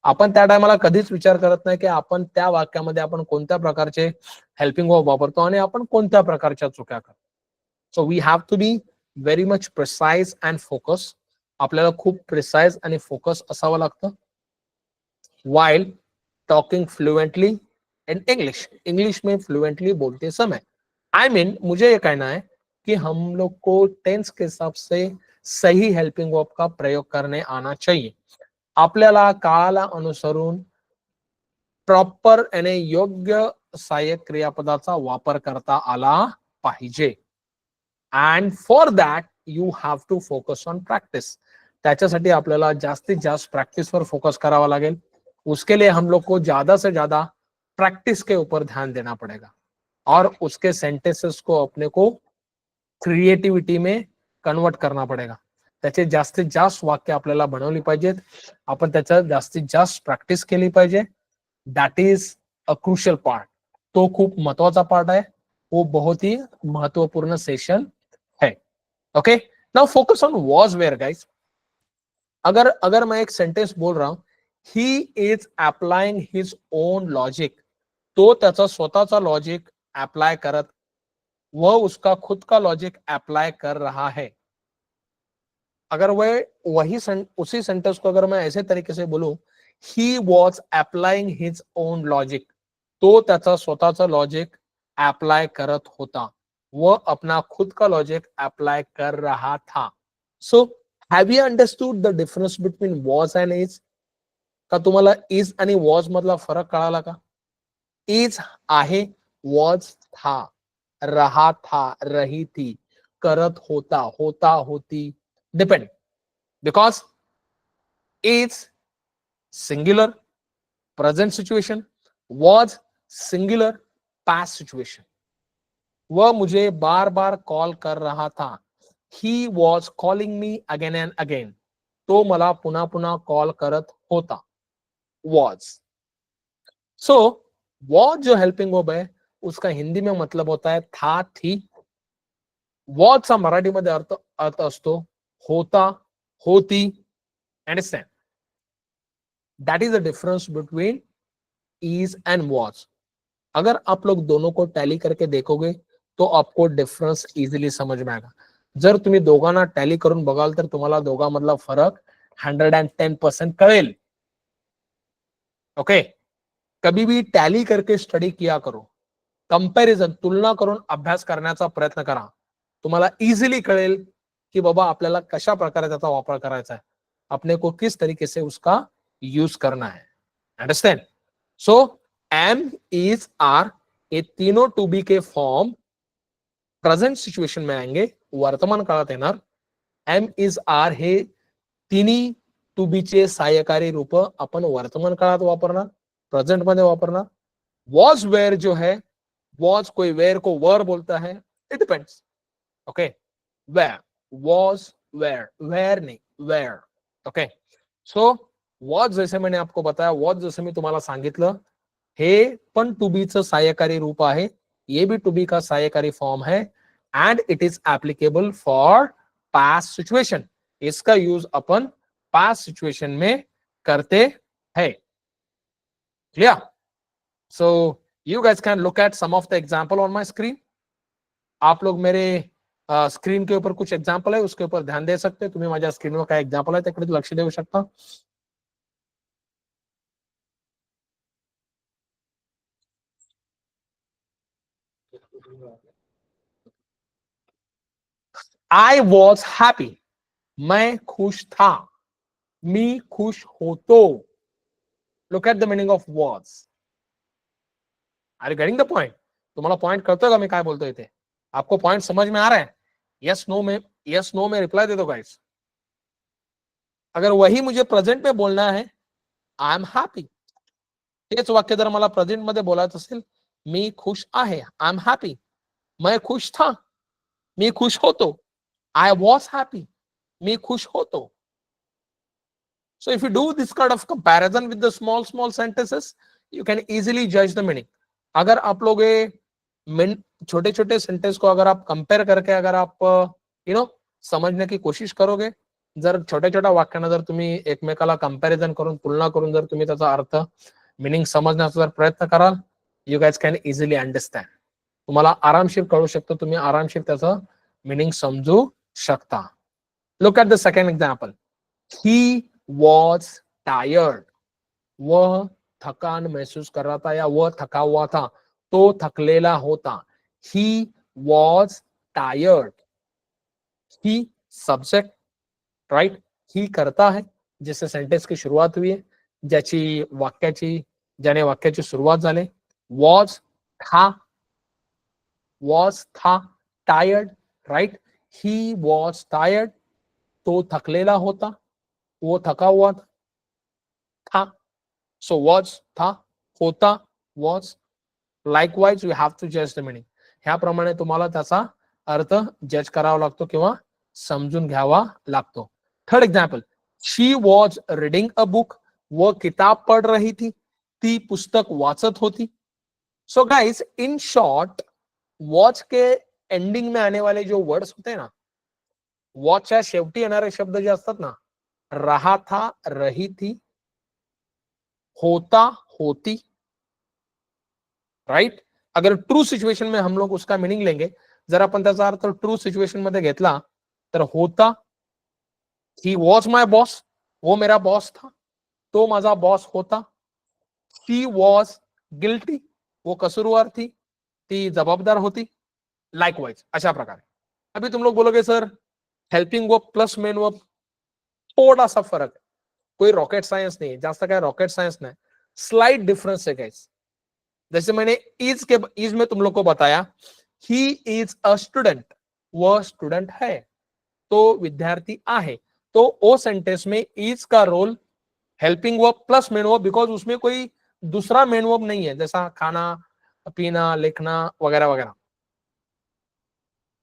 आपण त्या टायमाला कधीच विचार करत नाही की आपण त्या वाक्यामध्ये आपण कोणत्या प्रकारचे हेल्पिंग वर्ब वापरतो आणि आपण कोणत्या प्रकारच्या चुका करतो. So we have to be very much precise and focus. आपल्याला खूप प्रिसाइज आणि फोकस असावं लागतं while talking fluently in English. English में फ्लुएंटली बोलते समय. I mean, मुझे ये कहना है कि हम लोग को टेंस के हिसाब से सही हेल्पिंग वर्ब का प्रयोग करने आना चाहिए. आपल्याला काळाला अनुसरून प्रॉपर यानी योग्य सहाय्यक क्रियापदाचा वापर करता आला पाहिजे. And for that you have to focus on practice. त्याच्यासाठी आपल्याला जास्तीत जास्त प्रॅक्टिसवर फोकस करावा लागेल. उसके लिए हम लोग को ज्यादा से ज्यादा प्रैक्टिस के ऊपर ध्यान देना पड़ेगा और उसके सेंटेंसेस को अपने को क्रिएटिविटी में कन्वर्ट करना पड़ेगा. त्याचे जास्तीत जास्त वाक्य आपल्याला बनवली पाहिजेत. आपण त्याचा जास्तीत जास्त प्रॅक्टिस केली पाहिजे. That is a crucial part, तो खूप महत्वाचा पार्ट है, वो बहुत ही महत्वपूर्ण सेशन है. Okay, now focus on was were guys. अगर अगर मैं एक सेंटेंस बोल रहा हूं, he is applying his own logic, तो त्याचा स्वतःचा लॉजिक अप्लाय करत, वह उसका खुद का लॉजिक अप्लाई कर रहा है. अगर वह उसी सेंटेंस को अगर मैं ऐसे तरीके से बोलूं, he was applying his own logic, तो त्याचा स्वतःचा लॉजिक अप्लाय करत होता, वह अपना खुद का लॉजिक अप्लाय कर रहा था. So have you understood the difference between was and is? का तुम्हाला इज आणि वॉज मधला फरक कळाला का? इज आहे, वॉज था, रहा था, रही थी, करत होता, होता होती, depend. Because is singular present situation, was singular past situation. वह मुझे बार बार कॉल कर रहा था, he was calling me again and again, तो मला पुन्हा पुन्हा कॉल करत होता, वॉज. सो वॉज जो हेल्पिंग वर्ब है, उसका हिंदी में मतलब होता है था, थी. वॉज चा मराठीमध्ये अर्थ अर्थ असतो होता, होती. Understand? That is the difference between is and was. अगर आप लोग दोनों को टैली करके देखोगे तो आपको डिफरन्स इझिली समज में आएगा. जर तुम्ही दोघांना टॅली करून बघाल तर तुम्हाला दोघांमधला फरक 110% कळेल. ओके, कभी भी टॅली करके स्टडी किया करो, कंपॅरिझन तुलना करून अभ्यास करण्याचा प्रयत्न करा. तुम्हाला इझिली कळेल की बाबा आपल्याला कशा प्रकारे त्याचा वापर करायचा है, अपने को किस तरीके से उसका यूज करना है. Understand? So am, is, are ये तीनों टू बी के फॉर्म प्रेझेंट सिच्युएशन में आएंगे, वर्तमान काळात येणार. एम, इज, आर हे तिन्ही टू बी चे सहाय्यकारी रूप आपण वर्तमान काळात वापरणार, प्रेझेंट मध्ये वापरणार. वॉज वेयर जो है, वॉज कोई वेयर को वर बोलता है, it depends. Okay, were, was were, were नहीं वेयर. ओके, सो वॉज जैसे मैंने आपको बताया, वॉज जैसे मी तुम्हाला सांगितलं, हे पण टू बी चं सहाय्यकारी रूप आहे, ये भी टू बी का सहाय्यकारी फॉर्म है, and it is applicable for past situation. इसका यूज अपन पास्ट सिचुएशन में करते हैं. Clear? So you guys can look at some of the example on my screen. आप लोग मेरे स्क्रीन के ऊपर कुछ एग्जांपल है, उसके ऊपर ध्यान दे सकते. तुम्ही माझ्या स्क्रीनवर काय एग्जांपल आहे त्याकडे लक्ष देऊ शकता. आई वॉज हैप्पी, मैं खुश था, मी खुश होतो. Look at the meaning of was. Are you getting the point? तुम्हाला पॉइंट कळतोय का मी काय बोलतोय ते? आपको पॉइंट समझ में आ रहा है? यस नो में रिप्लाई दे दो गाइस. अगर वही मुझे प्रेझेंट में बोलना है, आय एम हॅपी, तेच वाक्य जर मला प्रेझेंट मध्ये बोलायचं असेल, मी खुश आहे, आय एम हॅपी, मैं खुश था, मी खुश होतो, आय वॉज हॅपी, मी खुश होतो. So if you do this kind of comparison with the small sentences, you can easily judge the meaning. अगर आप लोग छोटे छोटे सेंटेंस को अगर आप कंपेयर करके अगर आप समझने की कोशिश करोगे, जर छोट्या छोट्या वाक्यांना जर तुम्ही एकमेकाला कंपॅरिझन करून तुलना करून जर तुम्ही त्याचा अर्थ मिनिंग समजण्याचा जर प्रयत्न कराल, you guys can easily understand. तुम्हाला आरामशीर कळू शकतो, तुम्ही आरामशीर त्याचं मिनिंग समजू शकता. Look at the second example. He was tired, वह थकान महसूस कर रहा था या वह थका हुआ था, तो थकलेला होता. He was tired. He subject, right. He करता है, जिससे सेंटेन्स की सुरुवात हुई है, ज्याने वाक्याची सुरुवात झाली. वॉज था, tired, right. He was tired, तो थकलेला होता, वो थका हुआ था. सो वॉज था, होता, was. Likewise you have to जज द मीनिंग. ह्याप्रमाणे तुम्हाला त्याचा अर्थ जज करावा लागतो किंवा समजून घ्यावा लागतो. Third example. She was reading a book, वो किताब पढ़ रही थी. ती पुस्तक वाचत होती. So guys, in short, watch के एंडिंग में आने वाले जो वर्ड्स होते हैं ना, वॉचच्या शेवटी येणारे शब्द जे असतात ना, रहा था, रही थी, होता, होती, राइट. अगर ट्रू सिच्युएशन में हम लोग उसका मीनिंग लेंगे, जर आपण त्याचा अर्थ ट्रू सिच्युएशन मध्ये घेतला तर होता, ही वॉज माय बॉस, वो मेरा बॉस था, तो माझा बॉस होता, शी वॉज गिल्टी, वो कसूरवार थी, ती जबाबदार होती, लाइकवाइज. अशा प्रकारे. अभी तुम लोग बोलोगे sir helping verb plus main verb थोड़ा सा फर्क है, कोई रॉकेट साइंस नहीं है, जास्त काय रॉकेट साइंस नहीं, स्लाइट डिफरेंस है गाइस. जैसे मैंने इज में तुम लोग को बताया, ही इज अ स्टूडेंट, वह स्टूडेंट है, तो विद्यार्थी आहे. तो ओ सेंटेंस में इज का role helping verb plus main verb, because उसमें कोई दूसरा मेन वर्ब नहीं है, जैसा खाना, पीना, लिखना वगैरह वगैरह.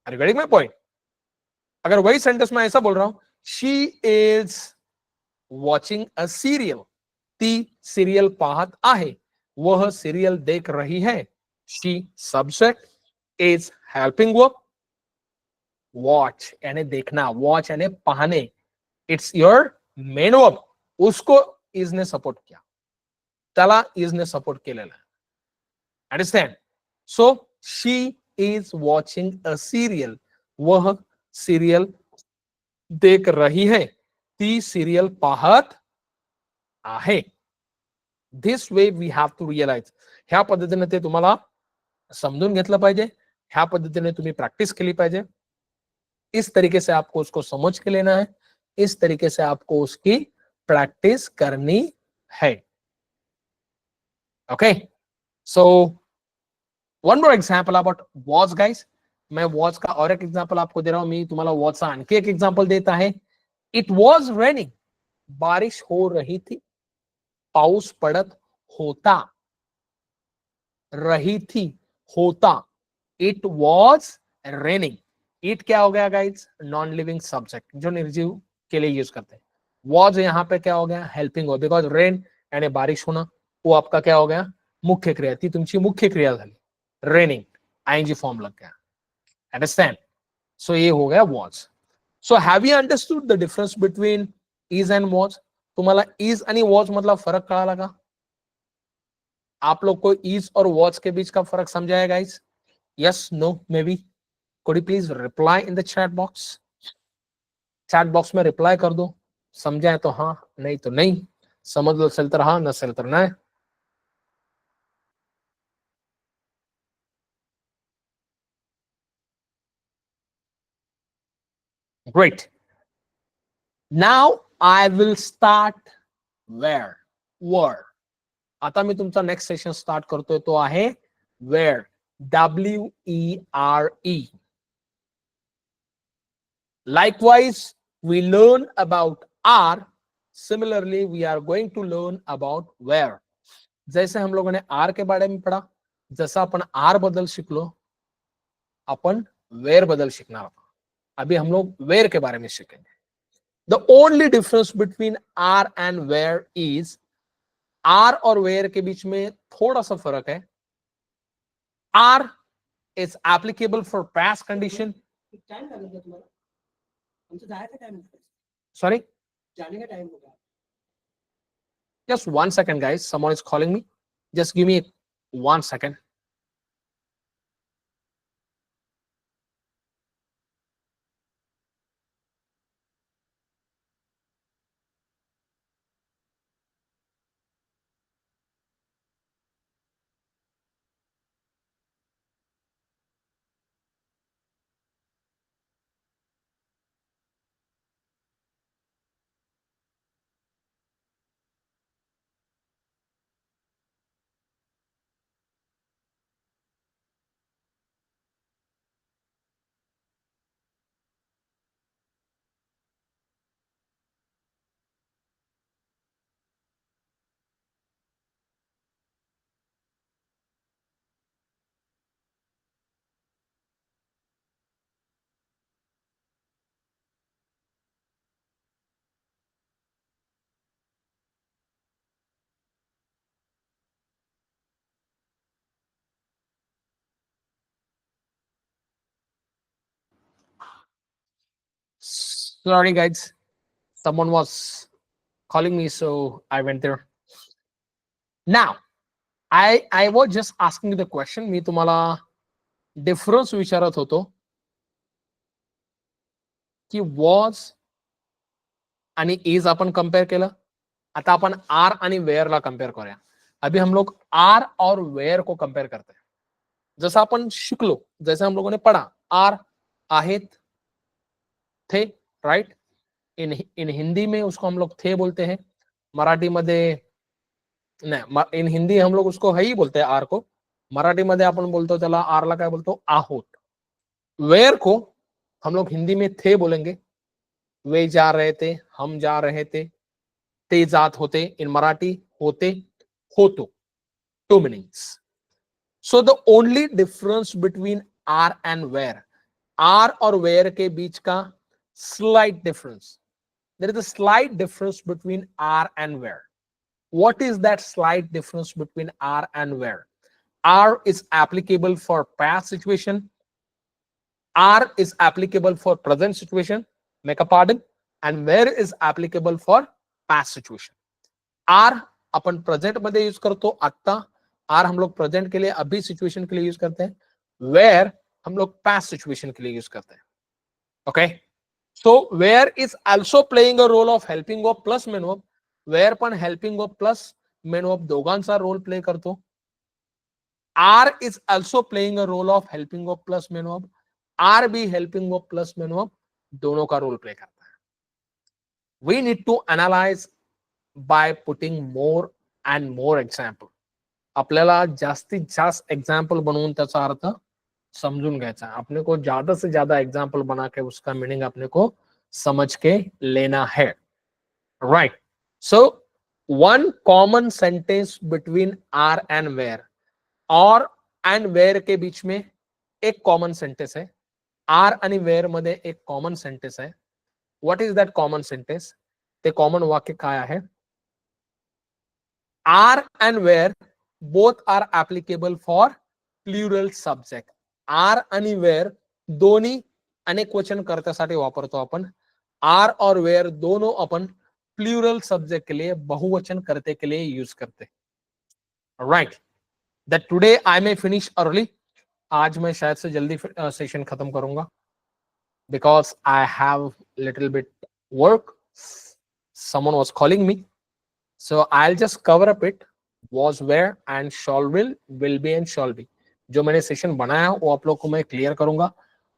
अरे माय पॉइंट. अगर वही सेंटेंस में ऐसा बोल रहा हूं, she is watching a serial, ती सीरियल पाहत आहे, वह सीरियल देख रही है. She subject, is helping verb, watch यानी देखना, वॉच यानी पाहणे, इट्स योर मेन वर्ब. उसको इजने सपोर्ट किया, त्याला इजने सपोर्ट केलेला. Understand. So she is watching a serial, वह सीरियल देख रही है, ती सीरियल पाहत आहे. This way we have to realize. ह्या पद्धतीने ते तुम्हाला समजून घेतलं पाहिजे, ह्या पद्धतीने तुम्ही प्रॅक्टिस केली पाहिजे. इस तरीके से आपको उसको समझ के लेना है, इस तरीके से आपको उसकी प्रैक्टिस करनी है. Okay. So one more example about watch guys. मैं वॉच का और एक एग्जाम्पल आपको दे रहा हूं. मी तुम्हाला वॉचचा आणखी एक एग्जाम्पल देत आहे. इट वॉज रेनिंग, बारिश हो रही थी, पाऊस पड़त होता, रही थी, होता, इट वॉज रेनिंग. इट क्या हो गया गाइज? नॉन लिविंग सब्जेक्ट, जो निर्जीव के लिए यूज करते हैं. वॉज यहाँ पे क्या हो गया? हेल्पिंग हो, बिकॉज रेन यानी बारिश होना, वो आपका क्या हो गया? मुख्य क्रिया. ती तुमची मुख्य क्रिया झाली. रेनिंग आईएनजी फॉर्म लग गया. अंडरस्टैंड. सो ये हो गया was. So have you understood the difference between is and was? तुम्हाला इज आणि वॉज मधला फरक कळाला का? आप लोग को इज और वॉच के बीच का फर्क समझाया guys? Yes, no, maybe? could you please reply in the chat box? Chat box में रिप्लाई कर दो. समझा है तो हाँ, नहीं तो नहीं. समझ लो चल तो हाँ, न चल तो ना. Great. Now I will start were, were. आता मी तुमचा नेक्स्ट सेशन स्टार्ट करतोय, तो आहे were, WERE. Likewise, we learn about are. Similarly, we are going to learn about where. जैसे हम लोगों ने आर के बारे में पढ़ा, जैसा अपन आर बदल शिकलो, अपन वेयर बदल शिकणार आहोत. अभी हम लोग वेयर के बारे में सीखेंगे. The only difference between are and were is, are और वेयर के बीच में थोड़ा सा फर्क है. Are is applicable for past condition. Sorry, just 1 second guys, someone is calling me. Just give me 1 second. Sorry, guys. Someone was calling me, so I went there. Now, I was just asking the question. मी तुम्हाला difference विचारत होतो की was आणि is आपण compare केलं. आता आपण are आणि वेअर ला कंपेयर करूया. अभी हम लोग आर और वेअर को कंपेयर करते हैं. जसं आपण शिकलो, जैसे हम लोगों ने पढ़ा, आर आहेत, थे, राइट. इन इन हिंदी में उसको हम लोग थे बोलते हैं. मराठी मध्ये नाही, इन हिंदी हम लोग उसको है ही बोलते हैं आर को. मराठी मध्ये आपण बोलतो त्याला आरला काय बोलतो, आहोत. वेयर को हम लोग हिंदी में थे बोलेंगे. वे जा रहे थे, हम जा रहे थे, ते जात होते. इन मराठी होते, होतो. Two meanings. So the only difference between are and were, are और वेयर के बीच का slight difference. There is a slight difference between are and were. What is that slight difference between are and where? Are is applicable for past situation. Are is applicable for present situation. Make a pardon. And where is applicable for past situation. Are upon present मध्ये use करतो आता. Are हम लोग present के लिए अभी situation के लिए यूज करते हैं. वेयर हम लोग पास्ट सिचुएशन के लिए यूज करते हैं. Okay. So were is also playing a role of helping verb plus main verb. Were पण helping verb plus main verb दोघांचा रोल प्ले करतो. Are is also playing a role of helping verb plus main verb. Are भी helping verb plus main verb दोनों का role play करता है. We need to analyse by putting more and more example. आपल्याला जास्तीत जास्त example बनवून त्याचा अर्थ समझून घ्यायचा. अपने को ज्यादा से ज्यादा एग्जाम्पल बना के उसका मीनिंग अपने को समझ के लेना है. Right. So one common sentence between are and were. और एंड वेयर के बीच में एक कॉमन सेंटेंस है. आर आणि वेयर मध्ये एक कॉमन सेंटेंस है. What is that common sentence? ते कॉमन वाक्य काय आहे? Are and were both are applicable for plural subject. Are आणि वेयर दोन्ही अनेक वचन कर्त्यासाठी वापरतो आपण. आर और वेयर दोनों अपन प्लूरल सब्जेक्ट के लिए, बहुवचन करते के लिए यूज करते. Right. That today I may finish early. आज मैं शायद से जल्दी सेशन खत्म करूंगा because I have little bit work. Someone was calling me, so I will just cover up it. was where and shall will be and shall be. जो मैंने session बनाया वो आप लोग को मैं क्लियर करूंगा.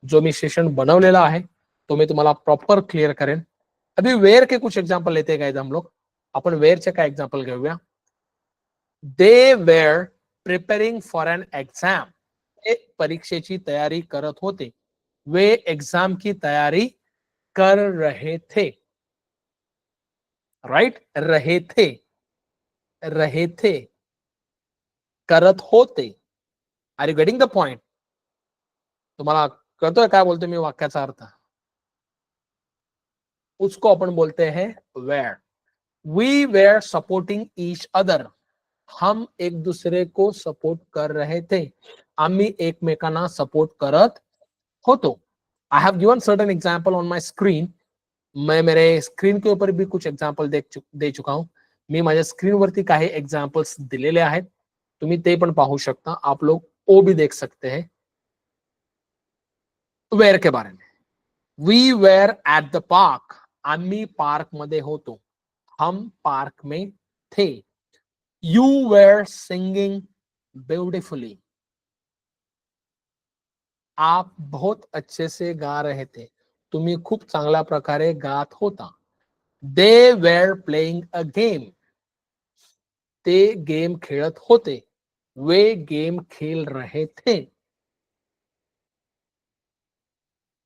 जो मी सेशन बनवलेला आहे तो मी तुम्हाला प्रॉपर क्लियर करेन. अभी वेयर के कुछ एग्जांपल लेते हैं हम लोग. आपण वेअरचे काय एग्जांपल घेऊया. They were preparing for an exam. ते परीक्षेची तयारी करत होते. वे एग्जाम की तयारी कर रहे थे. राइट. रहे थे, रहे थे, करत होते. Are you getting the point? तुम्हाला कळतोय काय बोलतोय मी वाक्याचा अर्थ? उसको अपन बोलते हैं were. We were supporting each other. हम एक दूसरे को सपोर्ट कर रहे थे. आम्ही एकमेकांना सपोर्ट करत होतो. आई have given certain example on my screen. मैं मेरे स्क्रीन के ऊपर भी कुछ एग्जांपल दे चुका हूं. मी माझ्या स्क्रीनवरती काही एग्जांपल्स दिलेले आहेत. तुम्ही ते पण पाहू शकता. आप लोग वो भी देख सकते हैं वेयर के बारे में. We were at the park. आम्ही पार्क मध्ये होतो. हम पार्क में थे. You were singing beautifully. आप बहुत अच्छे से गा रहे थे. तुम्ही खूप चांगल्या प्रकारे गात होता. They were playing a game. ते गेम खेळत होते. वे गेम खेल रहे थे.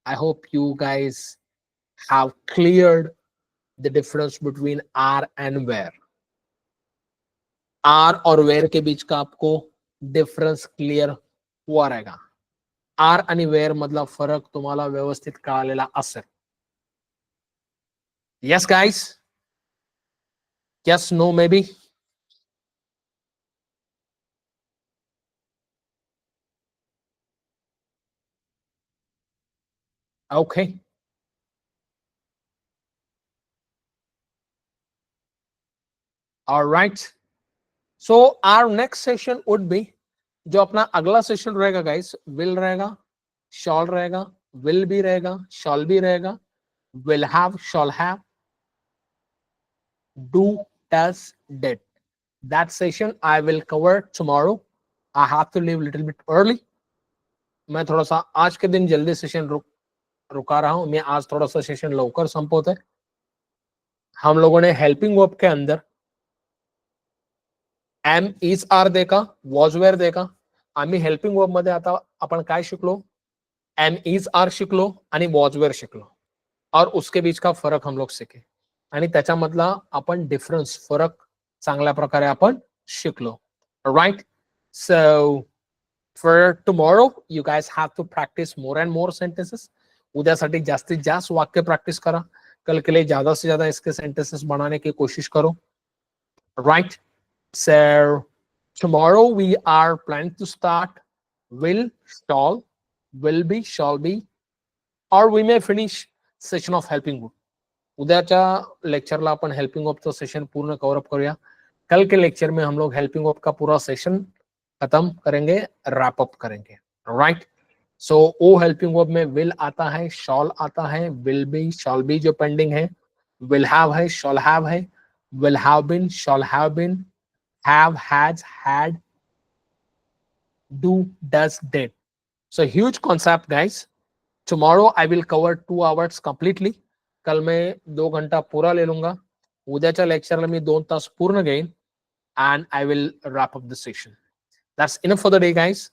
I hope you guys have cleared the difference between are and where. Are और वेयर के बीच का आपको डिफरन्स क्लिअर हुआ रहेगा. आर आणि वेयर मधला फरक तुम्हाला व्यवस्थित कळालेला असेल. Yes guys? Yes, no, maybe? Okay. All right. So our next session would be, जो अपना अगला सेशन रहेगा गाइस, विल रहेगा, शॉल रहेगा, विल भी रहेगा, शॉल भी रहेगा, will have, shall have, do, does, did. That session I will cover tomorrow. I have to leave little bit early. मैं थोड़ा सा आज के दिन जल्दी सेशन रुका रहा हूं. मैं आज थोड़ा सा सेशन लवकर संपवत आहे. हम लोगों ने हेल्पिंग वर्ब के अंदर एम इज आर देखा, वॉज वेअर देखा. आम्ही हेल्पिंग वर्ब मध्ये आता आपण काय शिकलो, एम इज आर शिकलो आणि वॉज वेअर शिकलो, और उसके बीच का फरक हम लोग सीखे आणि त्याच्यामधला आपण डिफरन्स, फरक चांगल्या प्रकारे आपण शिकलो. Right. So for tomorrow you guys have to practice more and more sentences. उद्यासाठी जास्तीत जास्त वाक्य प्रैक्टिस करा. कल के लिए ज्यादा से ज्यादा इसके सेंटेंसेस बनाने की कोशिश करो. Right. So tomorrow we are planning to start will, shall, will be, shall be, or we may finish session of helping verb. उद्याच्या लेक्चरला आपण हेल्पिंग वर्बचं सेशन पूर्ण कवर अप करूया. कल के लेक्चर में हम लोग हेल्पिंग वर्ब का पूरा सेशन खत्म करेंगे, रैप अप करेंगे. राइट. सो ओ हेल्पिंग वर्ब में विल आता है, शॉल आता है, विल बी, शॉल बी जो पेंडिंग है, विल हैव है, शॉल हैव है, will have been, shall have been, have, has, had, do, does, did. So huge concept guys. Tomorrow I will cover 2 hours completely. कल मैं 2 घंटा पूरा ले लूंगा. उद्याच्या लेक्चरला मी 2 तास पूर्ण घेईन and I will wrap up the session. That's enough for the day, guys.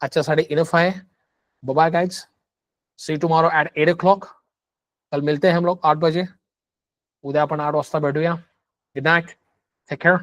आजच्यासाठी इनफ आहे. Bye bye guys. See you tomorrow at 8 o'clock. कल मिलते हैं हम लोग 8 बजे. उद्या आपण 8 वाजता भेटूया. Good night. Take care.